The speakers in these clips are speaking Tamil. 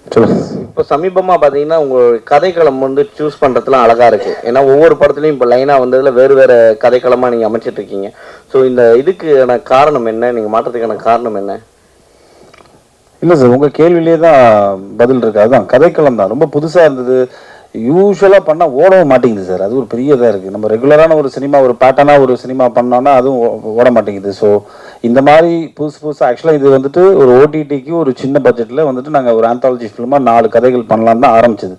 இப்போ சமீபமாக பார்த்தீங்கன்னா உங்கள் கதைக்களம் வந்து சூஸ் பண்ணுறதுலாம் அழகாக இருக்குது. ஏன்னா ஒவ்வொரு படத்துலையும் இப்போ லைனாக வந்ததில் வேறு வேறு கதைக்களமாக நீங்கள் அமைச்சிட்ருக்கீங்க. ஸோ இந்த இதுக்கான காரணம் என்ன, நீங்கள் மாற்றத்துக்கான காரணம் என்ன? இல்லை சார், உங்கள் கேள்வியிலே தான் பதில் இருக்குது. அதுதான் கதைக்களம் தான் ரொம்ப புதுசாக இருந்தது. யூஸ்வலாக பண்ணால் ஓடவும் மாட்டேங்குது சார். அது ஒரு பெரிய இதாக இருக்குது. நம்ம ரெகுலரான ஒரு சினிமா, ஒரு பேட்டர்னாக ஒரு சினிமா பண்ணோன்னா அதுவும் ஓட மாட்டேங்குது. ஸோ இந்த மாதிரி புதுசாக ஆக்சுவலாக இது வந்துட்டு ஒரு ஓடிடிக்கு ஒரு சின்ன பட்ஜெட்டில் வந்துட்டு நாங்கள் ஒரு ஆந்தாலஜி ஃபிலிமாக 4 கதைகள் பண்ணலான்னு தான் ஆரம்பிச்சது.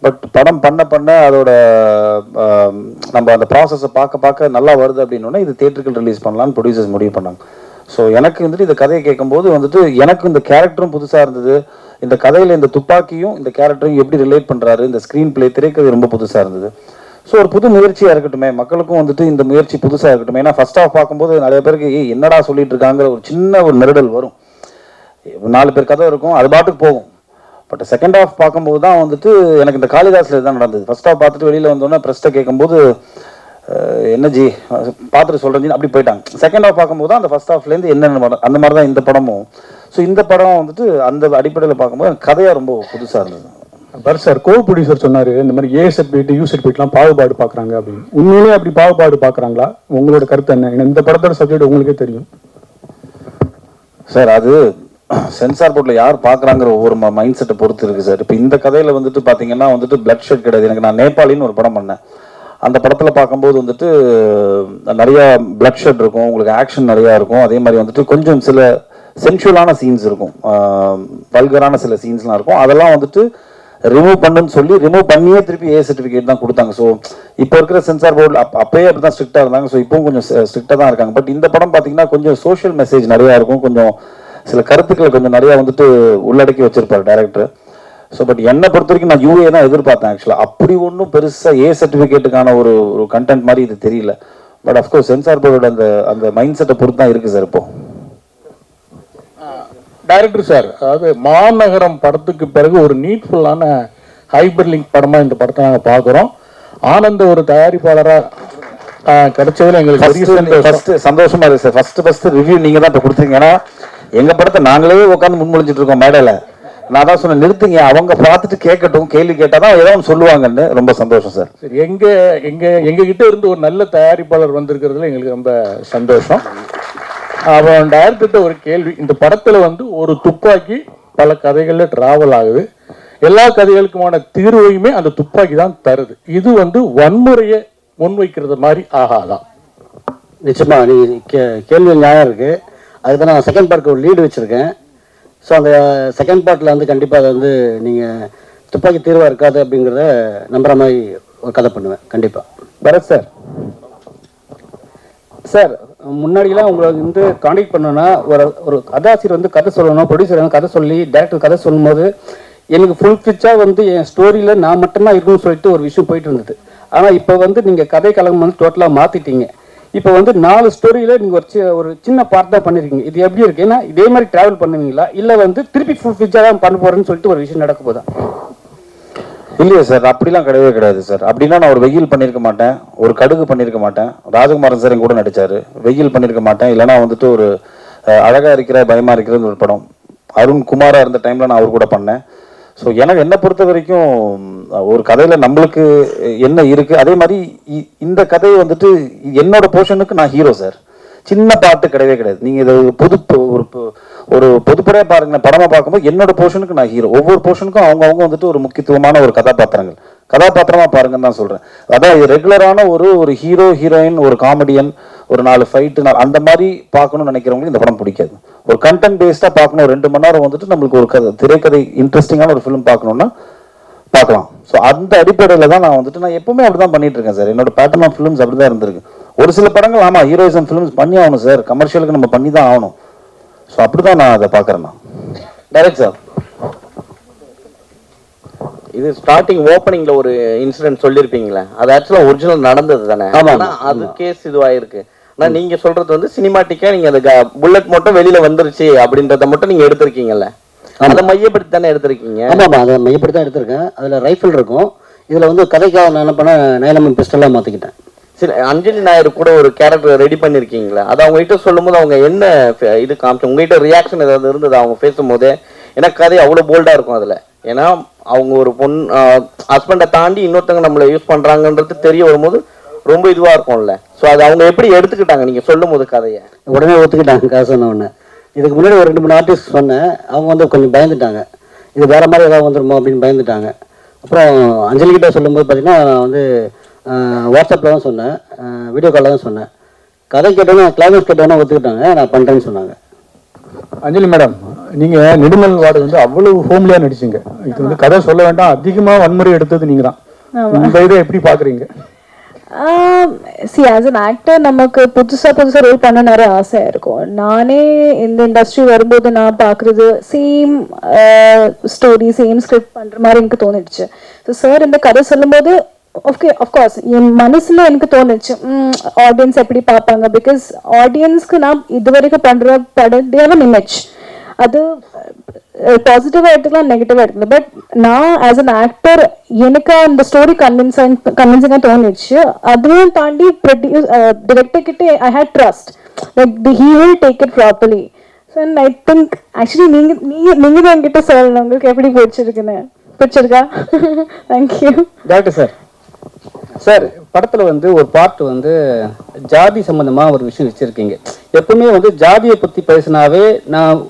பட் படம் பண்ண அதோட நம்ம அந்த ப்ராசஸை பார்க்க நல்லா வருது அப்படின்னோடனே இது தியேட்டருக்கு ரிலீஸ் பண்ணலான்னு ப்ரொடியூசர்ஸ் முடிவு பண்ணாங்க. ஸோ எனக்கு வந்துட்டு இந்த கதையை கேட்கும்போது வந்துட்டு எனக்கு இந்த கேரக்டரும் புதுசாக இருந்தது. இந்த கதையில் இந்த துப்பாக்கியும் இந்த கேரக்டரையும் எப்படி ரிலேட் பண்ணுறாரு, இந்த ஸ்க்ரீன் பிளே திரைக்கதை ரொம்ப புதுசாக இருந்தது. ஸோ ஒரு புது முயற்சியாக இருக்கட்டுமே, மக்களுக்கும் வந்துட்டு இந்த முயற்சி புதுசாக இருக்கட்டும். ஏன்னா ஃபர்ஸ்ட் ஆஃப் பார்க்கும்போது நிறைய பேருக்கு என்னடா சொல்லிட்டு இருக்காங்கிற ஒரு சின்ன ஒரு நெருடல் வரும். 4 பேர் கதை இருக்கும், அது பாட்டுக்கு போகும். பட் செகண்ட் ஆஃப் பார்க்கும்போது தான் வந்துட்டு எனக்கு இந்த காளிதாஸில் தான் நடந்தது. ஃபர்ஸ்ட் ஆஃப் பார்த்துட்டு வெளியில் வந்தோன்னே ப்ரெஸ்ட்டை கேட்கும்போது என்ன ஜி பார்த்துட்டு சொல்கிறேன் அப்படி போயிட்டாங்க. செகண்ட் ஆஃப் பார்க்கும்போது தான் அந்த ஃபர்ஸ்ட் ஆஃப்லேருந்து என்னென்ன அந்த மாதிரி தான் இந்த படமும். ஸோ இந்த படம் வந்துட்டு அந்த அடிப்படையில் பார்க்கும்போது கதையாக ரொம்ப புதுசாக இருந்தது. பர் சார் கோ ப்ரொடியூசர் சொன்னார் இந்த மாதிரி ஏ சர்டிஃபிகேட் யூ சர்டிஃபிகேட்லாம் பாகுபாடு பார்க்குறாங்க அப்படின்னு. உண்மையிலே அப்படி பாகுபாடு பார்க்குறாங்களா? உங்களோட கருத்து என்ன? இந்த படத்தோட சப்ஜெக்ட் உங்களுக்கே தெரியும் சார். அது சென்சார் போர்டில் யார் பார்க்குறாங்கிற ஒவ்வொரு மைண்ட் செட்டை பொறுத்து இருக்குது சார். இப்போ இந்த கதையில் வந்துட்டு பார்த்தீங்கன்னா வந்துட்டு பிளட் ஷெட் கிடையாது. எனக்கு நான் நேபாளின்னு ஒரு படம் பண்ணேன். அந்த படத்தில் பார்க்கும்போது வந்துட்டு நிறையா பிளட் ஷெட் இருக்கும், உங்களுக்கு ஆக்ஷன் நிறையா இருக்கும். அதே மாதிரி வந்துட்டு கொஞ்சம் சில சென்சுவலான சீன்ஸ் இருக்கும், வல்கரான சில சீன்ஸ்லாம் இருக்கும். அதெல்லாம் வந்துட்டு ரிமூவ் பண்ணுன்னு சொல்லி ரிமூவ் பண்ணியே திருப்பி ஏ சர்டிஃபிகேட் தான் கொடுத்தாங்க. ஸோ இப்போ இருக்கிற சென்சார் போர்டு அப்பயே அப்படி தான் ஸ்ட்ரிக்டாக இருந்தாங்க. ஸோ இப்போவும் கொஞ்சம் ஸ்ட்ரிக்டாக தான் இருக்காங்க. பட் இந்த படம் பார்த்தீங்கன்னா கொஞ்சம் சோஷியல் மெசேஜ் நிறையா இருக்கும், கொஞ்சம் சில கருத்துக்களை கொஞ்சம் நிறையா வந்துட்டு உள்ளடக்கி வச்சிருப்பார் டைரக்டர். ஸோ பட் என்னை பொறுத்த வரைக்கும் நான் யூஏ தான் எதிர்பார்த்தேன் ஆக்சுவலாக. அப்படி ஒன்றும் பெருசாக ஏ சர்டிஃபிகேட்டுக்கான ஒரு கண்டென்ட் மாதிரி இது தெரியல. பட் அஃப்கோர்ஸ் சென்சார் போர்டோட அந்த மைண்ட் செட்டை பொறுத்து தான் இருக்குது சார். இப்போ டைரக்டர் சார், அதாவது மாநகரம் படத்துக்கு பிறகு ஒரு நீட்ஃபுல்லான ஹைபர் லிங்க் படமாக இந்த படத்தை நாங்கள் பார்க்குறோம். ஆனந்த ஒரு தயாரிப்பாளராக கிடைச்சதுல எங்களுக்கு சந்தோஷமா இருக்கு சார். ஃபர்ஸ்ட் ரிவ்யூ நீங்கள் தான் இப்போ கொடுத்துருங்க. ஏன்னா எங்கள் படத்தை நாங்களே உட்காந்து முன்மொழிஞ்சிட்டு இருக்கோம் மேடையில். நான் தான் சொன்னேன் நிறுத்துங்க, அவங்க பார்த்துட்டு கேட்கட்டும், கேள்வி கேட்டால் தான் ஏதோ சொல்லுவாங்கன்னு. ரொம்ப சந்தோஷம் சார். சரி, எங்ககிட்ட இருந்து ஒரு நல்ல தயாரிப்பாளர் வந்திருக்கிறதுல எங்களுக்கு ரொம்ப சந்தோஷம். அவன் டைரக்டர்கிட்ட ஒரு கேள்வி, இந்த படத்தில் ஒரு துப்பாக்கி பல கதைகளில் டிராவல் ஆகுது, எல்லா கதைகளுக்குமான தீர்வையுமே அந்த துப்பாக்கி தான் தருது. இது வன்முறையை முன்வைக்கிறது மாதிரி ஆகாதான்? நிச்சயமா நீ கேள்வி நியாயம் இருக்கு. அதுக்கு தான் நான் செகண்ட் பார்ட்க்கு ஒரு லீடு வச்சிருக்கேன். ஸோ அந்த செகண்ட் பார்ட்டில் கண்டிப்பாக அதை நீங்கள் துப்பாக்கி தீர்வாக இருக்காது அப்படிங்கிறத நம்புற மாதிரி ஒரு கதை பண்ணுவேன் கண்டிப்பாக. பரத் சார், சார் முன்னாடிலாம் உங்களை கான்டாக்ட் பண்ணோன்னா ஒரு கதாசிரியர் கதை சொல்லணும், ப்ரொடியூசர் கதை சொல்லி டேரக்டர் கதை சொல்லும்போது எனக்கு ஃபுல் ஃபிச்சாக என் ஸ்டோரியில் நான் மட்டும்தான் இருக்கணும்னு சொல்லிட்டு ஒரு விஷயம் போயிட்டு இருந்தது. ஆனால் இப்போ நீங்கள் கதை கலகம் டோட்டலாக மாற்றிட்டீங்க. இப்போ 4 ஸ்டோரியில் நீங்கள் ஒரு சின்ன பார்ட் தான் பண்ணியிருக்கீங்க. இது எப்படி இருக்கு? ஏன்னா இதே மாதிரி ட்ராவல் பண்ணுவீங்களா இல்லை திருப்பி ஃபுல் ஃபிச்சாக தான் பண்ண போகிறேன்னு சொல்லிட்டு ஒரு விஷயம் நடக்க போதா? இல்லையா சார், அப்படிலாம் கிடையவே கிடையாது சார். அப்படின்னா நான் ஒரு வெயில் பண்ணியிருக்க மாட்டேன், ஒரு கடுகு பண்ணியிருக்க மாட்டேன். ராஜகுமாரன் சார் என் கூட நடித்தார், வெயில் பண்ணியிருக்க மாட்டேன். இல்லைனா ஒரு அழகாக இருக்கிற பயமாக இருக்கிறது ஒரு படம் அருண் குமாராக இருந்த டைமில் நான் அவர் கூட பண்ணேன். ஸோ எனக்கு என்னை பொறுத்த வரைக்கும் ஒரு கதையில் நம்மளுக்கு என்ன இருக்குது, அதே மாதிரி இந்த கதையை என்னோட போர்ஷனுக்கு நான் ஹீரோ சார். சின்ன பாட்டு கிடையவே கிடையாது. நீங்கள் இதை ஒரு பொதுப்படையாக பாருங்க, படமாக பார்க்கும்போது என்னோட போர்ஷனுக்கு நான் ஹீரோ. ஒவ்வொரு போர்ஷனுக்கும் அவங்க ஒரு முக்கியத்துவமான ஒரு கதாபாத்திரமாக பாருங்கன்னு தான் சொல்கிறேன். அதான் இது ரெகுலரான ஒரு ஹீரோ ஹீரோயின், ஒரு காமெடியன், ஒரு 4 ஃபைட்டு அந்த மாதிரி பார்க்கணும்னு நினைக்கிறவங்களுக்கு இந்த படம் பிடிக்காது. ஒரு கண்டென்ட் பேஸ்டாக பார்க்கணும், 2 மணி நேரம் நம்மளுக்கு ஒரு திரைக்கதை இன்ட்ரெஸ்டிங்கான ஒரு ஃபிலிம் பார்க்கணுன்னா பார்க்கலாம். ஸோ அந்த அடிப்படையில் தான் நான் எப்பவுமே அப்படி தான் பண்ணிட்டு இருக்கேன் சார். என்னோட பேட்டர்ன் ஆஃப் ஃபிலிம்ஸ் அப்படி தான் இருந்திருக்கு. ஒரு சில படங்கள் ஆமாம் ஹீரோயிசம் ஃபிலிம்ஸ் பண்ணி ஆகணும் சார், கமர்ஷியலுக்கு நம்ம பண்ணி தான் ஆகணும். ஸோ அப்படி தான் நான் அதை பார்க்குறேன். டைரக்ட் சார், இது ஸ்டார்டிங் ஓப்பனிங்ல ஒரு இன்சிடென்ட் சொல்லியிருப்பீங்களே, அது ஆக்சுவலாக ஒரிஜினல் நடந்தது தானே? ஆனால் அது கேஸ் இதுவாயிருக்கு. ஆனால் நீங்கள் சொல்றது சினிமாட்டிக்காக நீங்கள் அந்த புல்லட் மட்டும் வெளியில் வந்துருச்சு அப்படின்றத மட்டும் நீங்கள் எடுத்திருக்கீங்கல்ல, அதை மையப்படுத்தி தானே எடுத்திருக்கீங்க? ஆமாம், அதை மையப்படுத்தி தான் எடுத்திருக்கேன். அதில் ரைஃபிள் இருக்கும். இதில் கதைக்காக நான் என்ன பண்ணேன், 9mm பிஸ்டலாக மாற்றிக்கிட்டேன். சரி, அஞ்சலி நாயர் கூட ஒரு கேரக்டர் ரெடி பண்ணியிருக்கீங்களா? அது அவங்ககிட்ட சொல்லும் போது அவங்க என்ன இது காமிச்சு, உங்ககிட்ட ரியாக்ஷன் ஏதாவது இருந்தது அவங்க பேசும்போதே? ஏன்னா கதை அவ்வளோ போல்டாக இருக்கும் அதில். ஏன்னா அவங்க ஒரு ஹஸ்பண்டை தாண்டி இன்னொருத்தவங்க நம்மளை யூஸ் பண்ணுறாங்கன்றது தெரிய வரும்போது ரொம்ப இதுவாக இருக்கும்ல. ஸோ அது அவங்க எப்படி எடுத்துக்கிட்டாங்க நீங்கள் சொல்லும் போது கதையை? உடனே ஒத்துக்கிட்டாங்க கதை சொன்ன உடனே. இதுக்கு முன்னாடி ஒரு 2-3 ஆர்டிஸ்ட் சொன்னேன், அவங்க வந்து கொஞ்சம் பயந்துட்டாங்க, இது வேற மாதிரி ஏதாவது வந்துருமோ அப்படின்னு பயந்துட்டாங்க. அப்புறம் அஞ்சலி கிட்ட சொல்லும்போது பார்த்தீங்கன்னா வந்து வாட்ஸ்அப்பில் தான் சொன்னேன், வீடியோ காலில் தான் சொன்னேன். கதை கேட்டோன்னே கிளைமேக்ஸ் கேட்டோன்னே ஒத்துக்கிட்டாங்க, நான் பண்ணுறேன்னு சொன்னாங்க. அஞ்சலி மேடம், நீங்க நெடுமல் வார்டு வந்து அவ்வளவு ஹோம்லியா நடிச்சீங்க. இது வந்து கதை சொல்ல வேண்டாம், அதிகமா வன்முறை எடுத்தது நீங்க தான். இந்த இதை எப்படி பாக்குறீங்க? சி ஆஸ் அன் ஆக்டர் நமக்கு புதுசாக ரோல் பண்ண நிறைய ஆசை இருக்கும். நானே இந்த இண்டஸ்ட்ரி வரும்போது நான் பார்க்குறது சேம் ஸ்டோரி சேம் ஸ்கிரிப்ட் பண்ணுற மாதிரி எனக்கு தோணிடுச்சு. ஸோ சார் இந்த கதை சொல்லும்போது ஓகே அஃப்கோர்ஸ் என் மனசில் எனக்கு தோணுச்சு ஆடியன்ஸ் எப்படி பார்ப்பாங்க. பிகாஸ் ஆடியன்ஸ்க்கு நான் இது வரைக்கும் பண்ணுற படம் தேவ் அன் இமேஜ், அது பாசிட்டிவாக எடுத்துக்கலாம் நெகட்டிவாக எடுத்துக்கலாம். பட் நான் ஆஸ் அன் ஆக்டர் எனக்கு அந்த ஸ்டோரி கன்வின்சிங்காக தோணுச்சு. அதுவும் தாண்டி டிரெக்டர் கிட்ட I had trust like he will take it properly. So and I think actually நீங்கள் தான் என்கிட்ட சொல்லணும் உங்களுக்கு எப்படி பிடிச்சிருக்கா? தேங்க்யூ. டாக்டர் சார், படத்துல வந்து ஒரு பார்ட் வந்து ஜாதி சம்பந்தமா ஒரு விஷயம் வச்சிருக்கீங்க. எப்பவுமே வந்து ஜாதியை பத்தி பேசினாவே நான்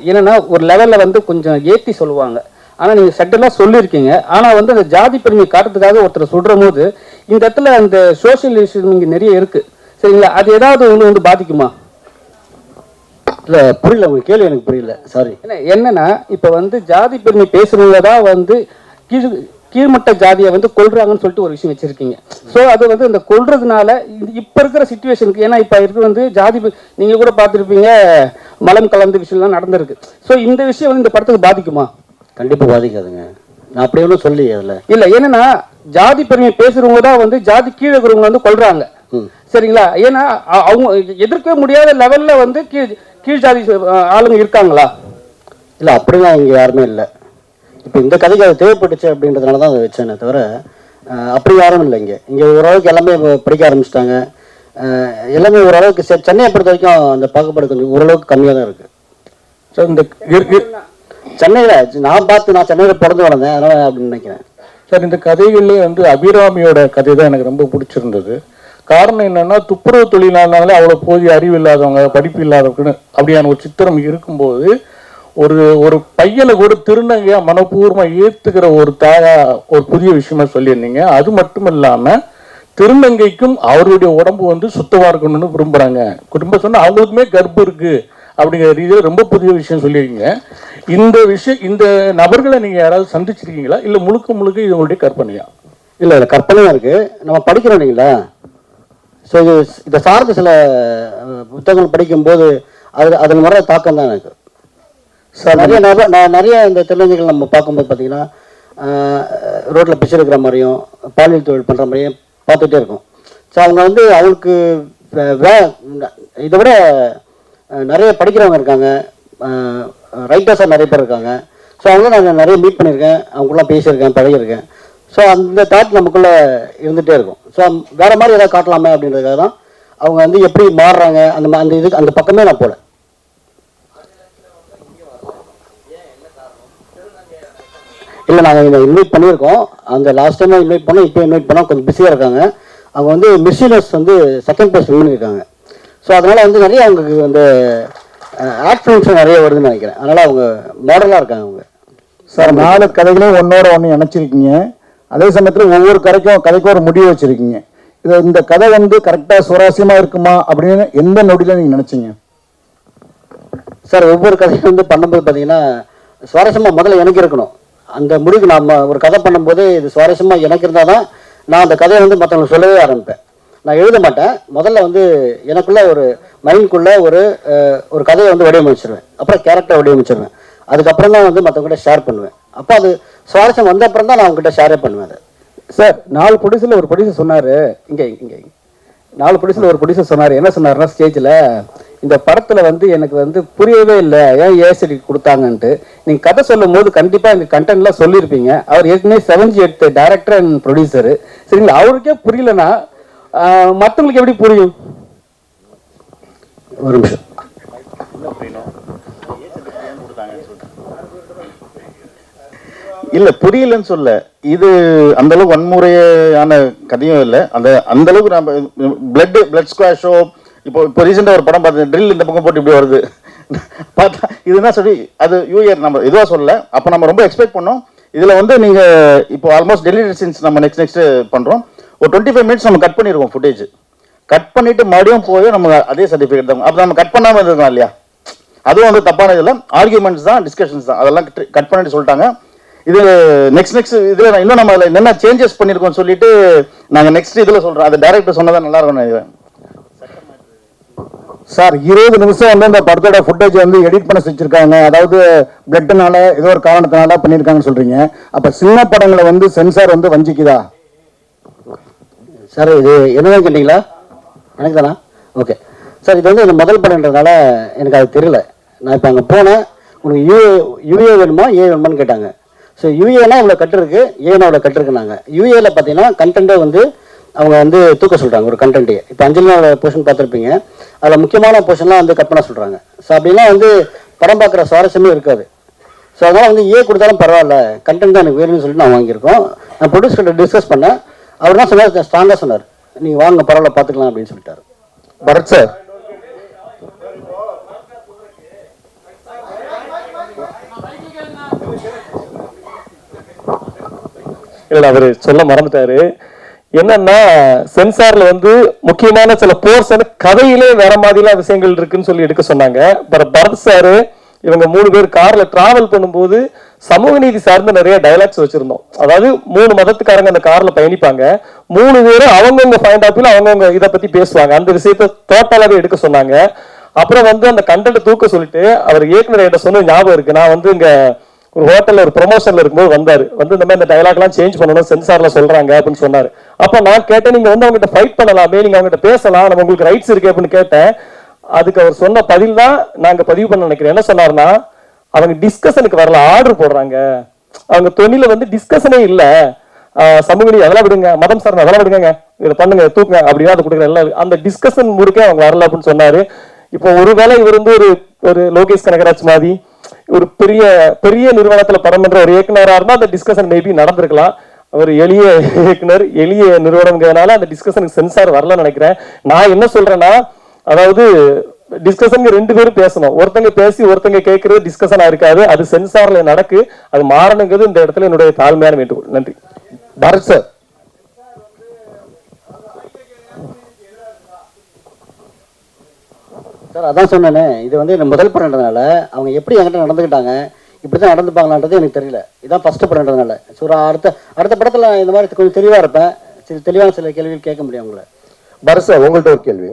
என்னன்னா ஒரு லெவல்ல வந்து கொஞ்சம் ஏற்றி சொல்லுவாங்க. ஆனா நீங்க சட்டெல்லாம் சொல்லியிருக்கீங்க. ஆனா வந்து அந்த ஜாதி பெருமை காட்டுறதுக்காக ஒருத்தர் சொல்ற போது இந்த இடத்துல அந்த சோசியல் இஷ்யூ இங்க நிறைய இருக்கு, சரிங்களா? அது ஏதாவது ஒண்ணு வந்து பாதிக்குமா? இல்லை புரியல, உங்க கேள்வி எனக்கு புரியல, சாரி. என்னன்னா இப்ப வந்து ஜாதி பெருமை பேசுறவங்க தான் வந்து கீழ்மட்ட ஜாதியை வந்து கொல்றாங்கன்னு சொல்லிட்டு ஒரு விஷயம் வச்சிருக்கீங்க. ஸோ அது வந்து இந்த கொல்றதுனால இப்ப இருக்கிற சிச்சுவேஷனுக்கு, ஏன்னா இப்ப இருக்கு வந்து ஜாதி நீங்க கூட பார்த்துருப்பீங்க மலம் கலந்து விஷயம்லாம் நடந்திருக்கு. ஸோ இந்த விஷயம் வந்து இந்த படத்துக்கு பாதிக்குமா? கண்டிப்பாக பாதிக்காதுங்க, நான் அப்படி ஒன்றும் சொல்லி அதில் இல்லை. ஏன்னா ஜாதி பெருமை பேசுறவங்க தான் வந்து ஜாதி கீழே இருக்கிறவங்க வந்து கொல்றாங்க, சரிங்களா? ஏன்னா அவங்க எதிர்க்க முடியாத லெவல்ல வந்து கீழ் ஜாதி ஆளுங்க இருக்காங்களா? இல்லை அப்படிலாம் இங்கே யாருமே இல்லை. இப்போ இந்த கதைக்கு அது தேவைப்பட்டுச்சு அப்படின்றதுனால தான் அதை வச்சேனே தவிர அப்படி யாரும் இல்லை. இங்கே ஓரளவுக்கு எல்லாமே படிக்க ஆரம்பிச்சிட்டாங்க. எல்லாமே ஓரளவுக்கு சென்னையை பொறுத்த வரைக்கும் அந்த பாகுபாடு கொஞ்சம் ஓரளவுக்கு கம்மியாக தான் இருக்குது. ஸோ இந்த சென்னையில் நான் சென்னையில் பிறந்து வளர்ந்தேன், அதனால் அப்படின்னு நினைக்கிறேன். சார், இந்த கதைகள்லேயே வந்து அபிராமியோட கதை தான் எனக்கு ரொம்ப பிடிச்சிருந்தது. காரணம் என்னன்னா, துப்புரவு தொழிலாளர்களே அவ்வளோ போதிய அறிவு இல்லாதவங்க, படிப்பு இல்லாதவங்கன்னு அப்படியான ஒரு சித்திரம் இருக்கும்போது ஒரு பையனை கூட திருநங்கையா மனப்பூர்வமா ஏத்துக்கிற ஒரு தாயா ஒரு புதிய விஷயமா சொல்லியிருந்தீங்க. அது மட்டும் இல்லாம திருநங்கைக்கும் அவருடைய உடம்பு வந்து சுத்தமா இருக்கணும்னு விரும்புறாங்க. குடும்பம் சொன்னா அவங்களுக்குமே கர்ப்பம் இருக்கு அப்படிங்கிற ரீதியில் ரொம்ப புதிய விஷயம் சொல்லியிருக்கீங்க. இந்த நபர்களை நீங்க யாராவது சந்திச்சிருக்கீங்களா, இல்ல முழுக்க இது உங்களுடைய கற்பனையா? இல்லை இல்லை, கற்பனையாக இருக்கு. நம்ம படிக்கிறோம் இல்லைங்களா? ஸோ இதை சார்ந்த சில புத்தகங்கள் படிக்கும்போது அதன் வர தாக்கம் தான் எனக்கு. நிறைய இந்த திருநங்கைகள் நம்ம பார்க்கும்போது பார்த்தீங்கன்னா ரோட்டில் பிச்சை எடுக்கிற மாதிரியும் பாலியல் தொழில் பண்ணுற மாதிரியும் பார்த்துட்டே இருக்கும். ஸோ அவங்க வந்து அவங்களுக்கு இதை விட நிறைய படிக்கிறவங்க இருக்காங்க, ரைட்டர்ஸாக நிறைய பேர் இருக்காங்க. ஸோ அவங்களும் நான் நிறைய மீட் பண்ணியிருக்கேன், அவங்களாம் பேசியிருக்கேன், பழகியிருக்கேன். ஸோ அந்த தாட் நமக்குள்ளே இருந்துகிட்டே இருக்கும். ஸோ வேறு மாதிரி ஏதாவது காட்டலாமே அப்படின்றதுக்காக தான் அவங்க வந்து எப்படி மாறுறாங்க அந்த பக்கமே நான் போல. இல்லை, நாங்கள் இன்வைட் பண்ணியிருக்கோம். அந்த லாஸ்ட் டைம் இன்வைட் பண்ணோம், இப்போ இன்வைட் பண்ணோம். கொஞ்சம் பிஸியாக இருக்காங்க. அவங்க வந்து மிஸ்யூனர்ஸ் வந்து செகண்ட் பிளேஸ் வின் பண்ணியிருக்காங்க. ஸோ அதனால் வந்து நிறைய அவங்களுக்கு அந்த ஆட் ஃபிலிம்ஸ் நிறைய வருதுன்னு நினைக்கிறேன். அதனால் அவங்க மாடலாக இருக்காங்க அவங்க. சார், 4 கதைகளையும் ஒன்னோட ஒன்று இணைச்சிருக்கீங்க. அதே சமயத்தில் ஒவ்வொரு கதைக்கும் ஒரு முடிவு வச்சுருக்கீங்க. இந்த கதை வந்து கரெக்டாக சுவாரஸ்யமாக இருக்குமா அப்படின்னு எந்த நொடியில் நீங்கள் நினச்சிங்க? சார், ஒவ்வொரு கதையும் வந்து பண்ணும்போது பார்த்தீங்கன்னா சுவாரஸ்யமாக முதல்ல எனக்கு இருக்கணும். அந்த முடிவுக்கு நம்ம ஒரு கதை பண்ணும்போது இது சுவாரஸ்யமாக எனக்கு இருந்தால் தான் நான் அந்த கதையை வந்து மற்றவங்களுக்கு சொல்லவே ஆரம்பிப்பேன். நான் எழுத மாட்டேன். முதல்ல வந்து எனக்குள்ள ஒரு மைண்ட்குள்ளே ஒரு கதையை வந்து வடிவமைச்சிருவேன். அப்புறம் கேரக்டரை வடிவமைச்சிருவேன். அதுக்கப்புறம் தான் வந்து மற்றவங்ககிட்ட ஷேர் பண்ணுவேன். அப்போ அது சுவாரஸ்யம் வந்த அப்புறம் தான் நான் அவங்ககிட்ட ஷேரே பண்ணுவேன். அதை சார், 4 ப்ரொடியூசரில் ஒரு ப்ரொடியூசர் சொன்னார், இங்கே 4 ப்ரொடியூசரில் ஒரு ப்ரொடியூசர் சொன்னார். என்ன சொன்னார்னா, ஸ்டேஜில் இந்த படத்தில் வந்து எனக்கு வந்து புரியவே இல்லை, ஏன் ஏஎஸ்டி கொடுத்தாங்கன்ட்டு. நீங்கள் கதை சொல்லும் போது கண்டிப்பாக இந்த கண்டென்ட்லாம் சொல்லியிருப்பீங்க. அவர் ஏற்கனவே 7G எடுத்த டைரக்டர் அண்ட் ப்ரொடியூசரு, சரிங்களா? அவருக்கே புரியலன்னா மற்றவங்களுக்கு எப்படி புரியும்? ஒரு நிமிஷம். இல்ல புரியலன்னு சொல்ல, இது அந்த அளவுக்கு வன்முறையான கதையும் இல்லை. அந்த அளவுக்கு நம்ம பிளட் ஸ்குவாஷோ இப்போ ரீசெண்டா ஒரு படம் பார்த்தேன், ட்ரில் இந்த பக்கம் போட்டு இப்படி வருது பார்த்தா இதுதான் சொல்லி அது யூஏர் நம்ம எதுவாக சொல்லல. அப்போ நம்ம ரொம்ப எக்ஸ்பெக்ட் பண்ணோம். இதுல வந்து நீங்க இப்போ ஆல்மோஸ்ட் டெலிவரி சீன்ஸ் நம்ம நெக்ஸ்ட் பண்றோம். ஒரு 25 மினிட்ஸ் நம்ம கட் பண்ணிருக்கோம் ஃபுட்டேஜ். கட் பண்ணிட்டு மறுபடியும் போய் நம்ம அதே சர்டிஃபிகேட் தான். அப்போ நம்ம கட் பண்ணாமல் இருக்கலாம் இல்லையா? அதுவும் வந்து தப்பான இதில் ஆர்கியூமெண்ட்ஸ் தான், டிஸ்கஷன்ஸ் தான், அதெல்லாம் கட் பண்ணிட்டு சொல்லிட்டாங்க. இது நெக்ஸ்ட் இதில் இன்னும் நம்ம அதில் என்னென்ன சேஞ்சஸ் பண்ணியிருக்கோம்னு சொல்லிட்டு நாங்கள் நெக்ஸ்ட் இதில் சொல்கிறோம். அது டேரக்டர் சொன்னதான் நல்லா இருக்கும் நினைக்கிறேன். சார் 20 நிமிஷம் வந்து இந்த படத்தோட ஃபுட்டேஜ் வந்து எடிட் பண்ண வச்சிருக்காங்க. அதாவது பிளட்னால ஏதோ ஒரு காரணத்தினால பண்ணியிருக்காங்கன்னு சொல்றீங்க. அப்ப சின்ன படங்களை வந்து சென்சார் வந்து வஞ்சிக்குதா? சார் இது என்னன்னு கேட்டீங்களா? எனக்கு தானா? ஓகே சார், இது வந்து இந்த முதல் படம்ன்றதுனால எனக்கு அது தெரியல. நான் இப்போ அங்கே போனேன், உனக்கு யூஏ வேணுமா ஏ வேணுமான்னு கேட்டாங்க. ஸோ யூஏனா இவ்வளோ கட்டு இருக்கு, ஏன்னா இவ்வளோ கட்டு இருக்குனாங்க. யூஏல பார்த்தீங்கன்னா கண்டென்ட்டே வந்து அவங்க வந்து தூக்க சொல்கிறாங்க ஒரு கண்டென்ட்டே. இப்போ அஞ்சலியோட போர்ஷன் பார்த்துருப்பீங்க, அதில் முக்கியமான போர்ஷன்லாம் வந்து கட் பண்ண சொல்கிறாங்க. ஸோ அப்படின்னா வந்து படம் பார்க்குற சுவாரஸ்யமே இருக்காது. ஸோ அதனால் வந்து ஏ கொடுத்தாலும் பரவாயில்ல, கண்டென்ட் தான் எனக்கு வேணும்னு சொல்லிட்டு நான் வாங்கியிருக்கோம். நான் ப்ரொடியூசர்கிட்ட டிஸ்கஸ் பண்ணேன். அவர் தான் சொன்னார், ஸ்ட்ராங்காக சொன்னார், நீங்கள் வாங்க பரவாயில்ல பார்த்துக்கலாம் அப்படின்னு சொல்லிட்டாரு. பரத் சார், இல்ல அவரு சொல்ல மறந்துட்டாரு. என்னன்னா சென்சார்ல வந்து முக்கியமான சில போர்ஷன் கதையிலே வேற மாதிரிலாம் விஷயங்கள் இருக்குன்னு சொல்லி எடுக்க சொன்னாங்க. பரத் சாரு இவங்க 3 பேர் கார்ல டிராவல் பண்ணும்போது சமூக நீதி சார்ந்த நிறைய டைலாக்ஸ் வச்சிருந்தோம். அதாவது 3 மதத்துக்காரங்க அந்த கார்ல பயணிப்பாங்க, 3 பேரும் அவங்கவுங்க பாயிண்ட் ஆஃப் வியூல அவங்கவுங்க இதை பத்தி பேசுவாங்க. அந்த விஷயத்த டோட்டலாவே எடுக்க சொன்னாங்க. அப்புறம் வந்து அந்த கண்டென்ட் தூக்க சொல்லிட்டு அவர் இயக்குனர் என்கிட்ட சொன்ன ஞாபகம் இருக்கு. நான் வந்து இங்க ஒரு ஹோட்டல்ல ஒரு ப்ரொமோஷன்ல இருக்கும்போது வந்தாரு, வந்து இந்த மாதிரி இந்த டைலாக் எல்லாம் சேஞ்ச் பண்ணணும் சென்சார்ல சொல்றாங்க அப்படின்னு சொன்னாரு. அப்ப நான் கேட்டேன், நீங்க வந்து அவங்ககிட்ட ஃபைட் பண்ணலாமே, நீங்க அவங்ககிட்ட பேசலாம், நம்ம உங்களுக்கு ரைட்ஸ் இருக்கு அப்படின்னு கேட்டேன். அதுக்கு அவர் சொன்ன பதில் தான் நாங்க பதிவு பண்ண நினைக்கிறேன். என்ன சொன்னாருன்னா, அவங்க டிஸ்கஷனுக்கு வரல, ஆர்டர் போடுறாங்க, அவங்க தொழில வந்து டிஸ்கஷனே இல்ல, சமூக நீதி அதெல்லாம் விடுங்க, மதம் சார்ந்த அதெல்லாம் விடுங்க, இதை பண்ணுங்க தூக்குங்க அப்படின்னா அது கொடுக்குற எல்லாம் அந்த டிஸ்கஷன் முறுக்கே அவங்க வரல அப்படின்னு சொன்னாரு. இப்போ ஒருவேளை இவர் வந்து ஒரு லோகேஷ் கனகராஜ் மாதிரி ஒரு பெரிய நிறுவனத்துல படம் பண்ற ஒரு இயக்குனராக இருந்தா அந்த டிஸ்கஷன் மேபி நடந்திருக்கலாம். அவர் எளிய இயக்குனர், எளிய நிறுவனம்ங்கிறதுனால அந்த டிஸ்கஷனுக்கு சென்சார் வரலன்னு நினைக்கிறேன். நான் என்ன சொல்றேன்னா, அதாவது டிஸ்கஷன் 2 பேரும் பேசணும், ஒருத்தங்க பேசி ஒருத்தங்க கேட்கறது டிஸ்கஷனா இருக்காது, அது சென்சார்ல நடக்கு, அது மாறணுங்கிறது இந்த இடத்துல என்னுடைய தாழ்மையான வேண்டுகோள். நன்றி. பரத் சார், சார் அதான் சொன்னேனே, இது வந்து இந்த முதல் படம்ன்றதுனால அவங்க எப்படி என்கிட்ட நடந்துக்கிட்டாங்க, இப்படி தான் நடந்துப்பாங்களான்றது எனக்கு தெரியல. இதுதான் ஃபர்ஸ்ட் படம்ன்றதுனால. ஸோ அடுத்த படத்தில் இந்த மாதிரி கொஞ்சம் தெளிவாக இருப்பேன், தெளிவான சில கேள்விகள் கேட்க முடியும் உங்களை. பரத் சார் உங்கள்கிட்ட ஒரு கேள்வி.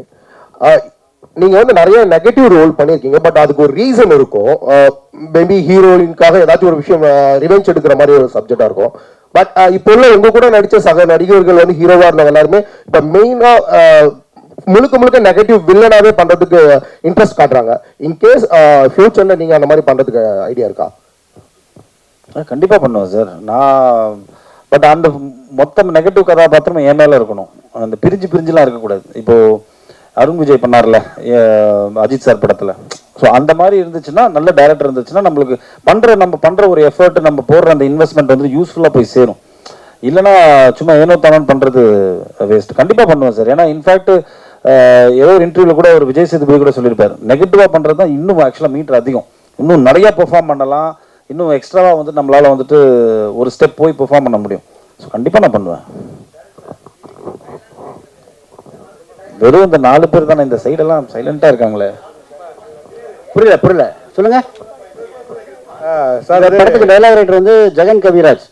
நீங்க வந்து நிறைய நெகட்டிவ் ரோல் பண்ணிருக்கீங்க, பட் அதுக்கு ஒரு ரீசன் இருக்கும். மேபி ஹீரோயின்காக ஏதாச்சும் ஒரு விஷயம் ரிவெஞ்ச் எடுக்கிற மாதிரி ஒரு சப்ஜெக்டா இருக்கும். பட் இப்போ உள்ள உங்க கூட நடிச்ச சக நடிகர்கள் வந்து ஹீரோவா இருந்தவங்க எல்லாருமே இப்ப மெயினா முழுக்க நெகட்டிவ் வில்லனாவே பண்றதுக்கு இன்ட்ரெஸ்ட் காட்டுறாங்க. இன்கேஸ் ஃபியூச்சர்ல நீங்க அந்த மாதிரி பண்றதுக்கு ஐடியா இருக்கா? கண்டிப்பா பண்ணுவேன் சார் நான். பட் அந்த மொத்தம் நெகட்டிவ் கதாபாத்திரம் என் மேல இருக்கணும், அந்த பிரிஞ்சுலாம் இருக்கக்கூடாது. இப்போ அருண் விஜய் பண்ணார்ல அஜித் சார் படத்துல, ஸோ அந்த மாதிரி இருந்துச்சுன்னா, நல்ல டைரக்டர் இருந்துச்சுன்னா நம்மளுக்கு நம்ம பண்ற ஒரு எஃபர்ட், நம்ம போடுற அந்த இன்வெஸ்ட்மெண்ட் வந்து யூஸ்ஃபுல்லா போய் சேரும். இல்லைன்னா சும்மா ஏனோ தானோன்னு பண்றது வேஸ்ட். கண்டிப்பா பண்ணுவேன் சார். ஏன்னா இன்ஃபேக்ட் ஏதோ ஒரு இன்டர்வியூல கூட ஒரு விஜய் சேதுபதி கூட சொல்லியிருப்பாரு, நெகட்டிவா பண்றது தான் இன்னும் ஆக்சுவலா மீட்டர் அதிகம், இன்னும் நிறைய பெர்ஃபார்ம் பண்ணலாம், இன்னும் எக்ஸ்ட்ராவா வந்து நம்மளால வந்துட்டு ஒரு ஸ்டெப் போய் பெர்ஃபார்ம் பண்ண முடியும். ஸோ கண்டிப்பா நான் பண்ணுவேன். வெறும் இந்த 4 பேர் தானே, இந்த சைடெல்லாம் சைலண்டா இருக்காங்களே. புரியல சொல்லுங்க சார். படத்துக்கு டைலாக் ரைட்டர் வந்து ஜெகன் கவிராஜ்.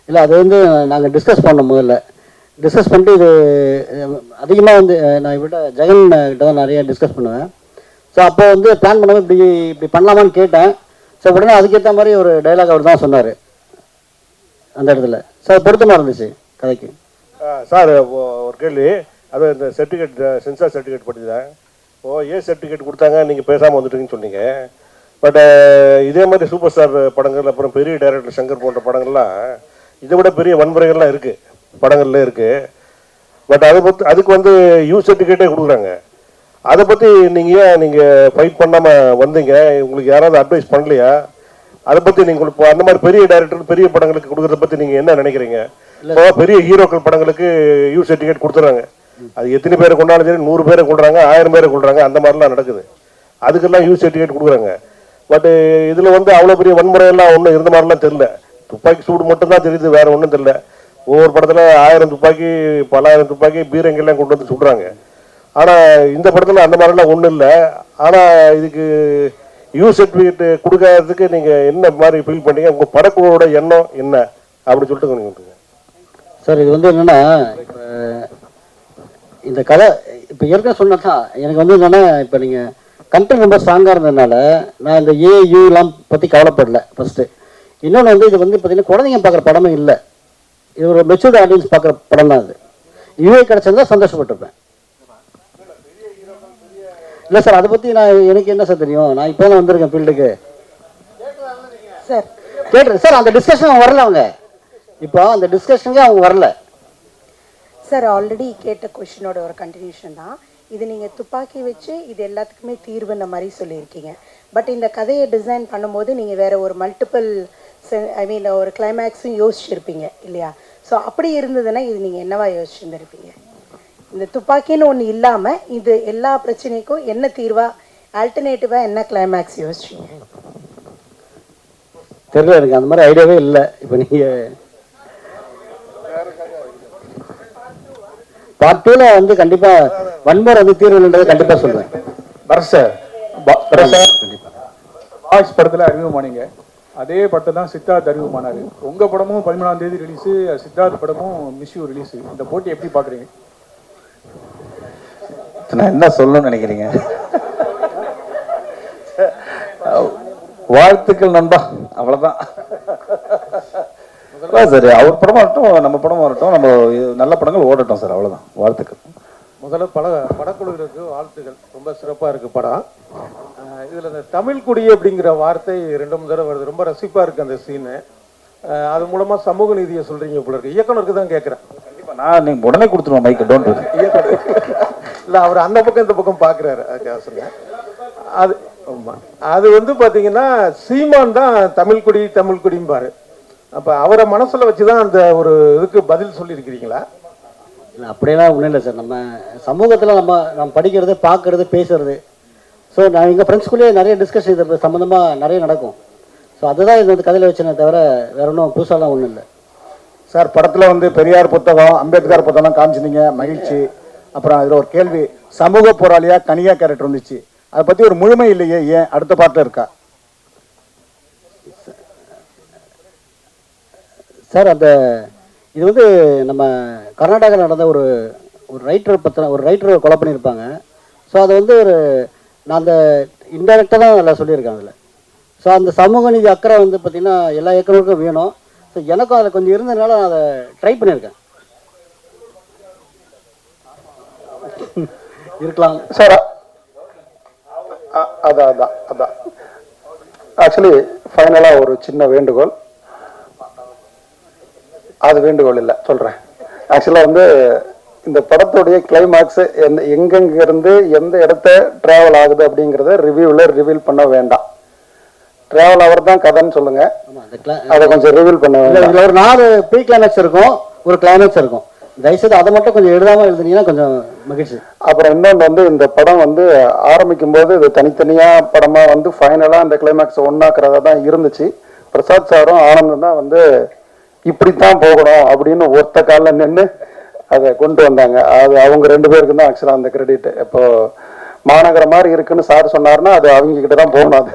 இல்லை அது வந்து நாங்கள் டிஸ்கஸ் பண்ணோம், முதல்ல டிஸ்கஸ் பண்ணிட்டு இது அதிகமாக வந்து நான் இவர்கிட்ட ஜெகன் கிட்ட தான் நிறைய டிஸ்கஸ் பண்ணுவேன். ஸோ அப்போ வந்து பிளான் பண்ணாமல் இப்படி பண்ணலாமான்னு கேட்டேன். ஸோ உடனே அதுக்கேற்ற மாதிரி ஒரு டைலாக் அவர் தான் சொன்னார் அந்த இடத்துல. சார் பொருத்தமாக இருந்துச்சு கதைக்கு. சார் ஒரு கேள்வி, அது இந்த சர்டிஃபிகேட் சென்சார் சர்டிஃபிகேட் படிச்சுதான் ஏ சர்டிஃபிகேட் கொடுத்தாங்க, நீங்கள் பேசாமல் வந்துட்டீங்கன்னு சொன்னீங்க. பட் இதே மாதிரி சூப்பர் ஸ்டார் படங்கள், அப்புறம் பெரிய டைரக்டர் சங்கர் போன்ற படங்கள்லாம் இதை விட பெரிய வன்முறைகள்லாம் இருக்குது, படங்கள்ல இருக்குது. பட் அதுக்கு வந்து யூ சர்டிஃபிகேட்டே கொடுக்குறாங்க. அதை பற்றி நீங்கள் ஃபைட் பண்ணாமல் வந்தீங்க, உங்களுக்கு யாராவது அட்வைஸ் பண்ணலையா? அதை பற்றி நீங்கள் இப்போ அந்த மாதிரி பெரிய டைரக்டர் பெரிய படங்களுக்கு கொடுக்குறத பற்றி நீங்கள் என்ன நினைக்கிறீங்க? இப்போ பெரிய ஹீரோக்கள் படங்களுக்கு யூ சர்டிஃபிகேட் கொடுத்துறாங்க, அது எத்தனை பேரை கொண்டாலும் சரி, 100 பேரை கொள்றாங்க, 1000 பேரை கொள்றாங்க, அந்த மாதிரிலாம் நடக்குது. அதுக்கெல்லாம் யூ சர்டிஃபிகேட் கொடுக்குறாங்க. பட் இதில் வந்து அவ்வளோ பெரிய வன்முறையெல்லாம் ஒன்றும் இருந்த மாதிரிலாம் தெரியல. துப்பாக்கி சூடு மட்டும்தான் தெரியுது, வேற ஒன்றும் தெரியல. ஒவ்வொரு படத்தில் 1000 துப்பாக்கி, பல 1000 துப்பாக்கி, பீரங்கெல்லாம் கொண்டு வந்து சுடுறாங்க. ஆனால் இந்த படத்தில் அந்த மாதிரிலாம் ஒன்றும் இல்லை. ஆனால் இதுக்கு யூ சர்டிஃபிகேட் கொடுக்காததுக்கு நீங்கள் என்ன மாதிரி ஃபீல் பண்ணீங்க? உங்கள் படக்குழுவோட எண்ணம் என்ன அப்படின்னு சொல்லிட்டு நீங்கள் சார். இது வந்து என்னென்னா, இப்போ இந்த கதை இப்போ ஏற்கனவே சொன்னதான் எனக்கு வந்து என்னென்னா, இப்போ நீங்கள் கண்டென்ட் ரொம்ப ஸ்ட்ராங்காக இருந்ததுனால நான் இந்த ஏயூலாம் பற்றி கவலைப்படல ஃபஸ்ட்டு. இன்னொன்று வந்து இது வந்து பார்த்தீங்கன்னா குழந்தைங்க பார்க்குற படமே இல்லை, இது ஒரு மெச்சூர்டு ஆடியன்ஸ் பார்க்குற படம் தான். அது யூஏ கிடச்சிருந்தா சந்தோஷப்பட்டிருப்பேன். இல்லை சார், அதை பற்றி எனக்கு என்ன சார் தெரியும்? நான் இப்போ தான் வந்திருக்கேன் ஃபீல்டுக்கு சார். கேட்டுரு சார், அந்த டிஸ்கஷன் அவங்க வரல. அவங்க இப்போ அந்த டிஸ்கஷனுக்கு அவங்க வரல சார். ஆல்ரெடி கேட்ட கொஷினோட ஒரு கண்டினியூஷன் தான் இது. நீங்கள் துப்பாக்கி வச்சு இது எல்லாத்துக்குமே தீர்வுன்ற மாதிரி சொல்லியிருக்கீங்க. பட் இந்த கதையை டிசைன் பண்ணும்போது நீங்கள் வேற ஒரு மல்டிபிள் ஒரு கிளைமேக்ஸும் யோசிச்சிருப்பீங்க இல்லையா? ஸோ அப்படி இருந்ததுன்னா இது நீங்கள் என்னவா யோசிச்சுருந்துருப்பீங்க? இந்த துப்பாக்கின்னு ஒன்று இல்லாமல் இது எல்லா பிரச்சனைக்கும் என்ன தீர்வா, ஆல்டர்னேட்டிவாக என்ன கிளைமேக்ஸ் யோசிச்சிங்க? தெரியல, எனக்கு அந்த மாதிரி ஐடியாவே இல்லை. இப்போ நீங்கள் பார்ட் 2ல வந்து கண்டிப்பாக வன்முறை வந்து தீர்வுன்றதை கண்டிப்பாக சொல்லுவேன். வாய்ஸ் படத்தில் அறிமுகமானீங்க, அதே படத்தை தான் சித்தார்த் அறிமுகமானாரு. உங்கள் படமும் 13ஆம் தேதி ரிலீஸு, சித்தார்த் படமும் மிஸ் யூ ரிலீஸு. இந்த போட்டி எப்படி பார்க்குறீங்க? நான் என்ன சொல்லணும்னு நினைக்கிறீங்க? வாழ்த்துக்கள் நண்பா, அவ்வளோதான் சார். அவர் படம் வரட்டும், நம்ம படம் வரட்டும், நம்ம நல்ல படங்கள் ஓடட்டும் சார், அவ்வளோதான். வாழ்த்துக்கள். முதல்ல படக்குழுவிற்கு வாழ்த்துக்கள். ரொம்ப சிறப்பாக இருக்குது படம். இதில் இந்த தமிழ் குடி அப்படிங்கிற வார்த்தை 2 தடவை வருது. ரொம்ப ரசிப்பாக இருக்குது அந்த சீனு. அது மூலமாக சமூக நீதியை சொல்கிறீங்க போல இருக்கு. இயக்குனருக்கு தான் கேட்குறேன். கண்டிப்பாக நான் நீங்கள் உடனே கொடுத்துருவோம் மைக்கு, டோன்ட் இல்லை, அவர் அந்த பக்கம் இந்த பக்கம் பார்க்குறாரு. அதுக்காக சொன்னேன். அது ஆமாம், அது வந்து பார்த்தீங்கன்னா சீமான் தான் தமிழ் குடிம்பாரு. அப்போ அவரை மனசில் வச்சு தான் அந்த ஒரு இதுக்கு பதில் சொல்லியிருக்கிறீங்களா? இல்லை, அப்படியெல்லாம் ஒன்றும் இல்லை சார். நம்ம சமூகத்தில் நம்ம படிக்கிறது, பார்க்கறது, பேசுறது. ஸோ நான் எங்கள் ஃப்ரெண்ட்ஸ்குள்ளேயே நிறைய டிஸ்கஷன் இது சம்மந்தமாக நிறைய நடக்கும். ஸோ அதுதான் இது வந்து கதையில் வச்சேனே தவிர வேற ஒன்றும் புதுசாலாம் ஒன்றும் இல்லை சார். படத்தில் வந்து பெரியார் புத்தகம், அம்பேத்கர் புத்தகம் காமிச்சிருந்தீங்க, மகிழ்ச்சி. அப்புறம் அதில் ஒரு கேள்வி, சமூக போராளியாக கனியா கேரக்டர் வந்துச்சு, அதை பற்றி ஒரு முழுமை இல்லையே, ஏன் அடுத்த பார்ட்டில் இருக்கா சார்? அந்த இது வந்து நம்ம கர்நாடகாவில் நடந்த ஒரு ரைட்டரை கொலை பண்ணியிருப்பாங்க. ஸோ அதை வந்து நான் அந்த இன்டெரக்டாக தான் அதில் சொல்லியிருக்கேன் அதில். ஸோ அந்த சமூக நீதி அக்கறை வந்து பார்த்திங்கன்னா எல்லா இயக்குனருக்கும் வேணும். ஸோ எனக்கும் அதில் கொஞ்சம் இருந்ததுனால நான் அதை ட்ரை பண்ணியிருக்கேன். இருக்கலாம் சார். அதான் ஆக்சுவலி ஃபைனலாக ஒரு சின்ன வேண்டுகோள். அது வேண்டுகோள் இல்லை, சொல்கிறேன். ஆக்சுவலாக வந்து இந்த படத்துடைய கிளைமாக்ஸ் எங்கெங்கிருந்து எந்த இடத்த ட்ராவல் ஆகுது அப்படிங்கிறத ரிவீல் பண்ண வேண்டாம். ட்ராவல் அவர் தான் கதைன்னு சொல்லுங்க, அதை கொஞ்சம் ரிவீல் பண்ண வேண்டாம். இதில் ஒரு 4 ப்ரீ கிளைமேக்ஸ் இருக்கும், ஒரு கிளைமேக்ஸ் இருக்கும். தயவுசெய்து அதை மட்டும் கொஞ்சம் எழுதாமல் எழுதுனீங்கன்னா கொஞ்சம் மகிழ்ச்சி. அப்புறம் இன்னொன்று வந்து இந்த படம் வந்து ஆரம்பிக்கும் போது இது தனித்தனியாக படமாக வந்து ஃபைனலாக அந்த கிளைமேக்ஸ் ஒன்றாக்குறதா தான் இருந்துச்சு. பிரசாத் சாரும் ஆனந்தும் தான் வந்து இப்படித்தான் போகணும் அப்படின்னு ஒத்த காலில் நின்று அதை கொண்டு வந்தாங்க. அது அவங்க 2 பேருக்கு தான் ஆக்சுவலாக அந்த கிரெடிட். இப்போ மாநகரம் மாதிரி இருக்குன்னு சார் சொன்னார்னா அது அவங்க கிட்ட தான் போகணும். அது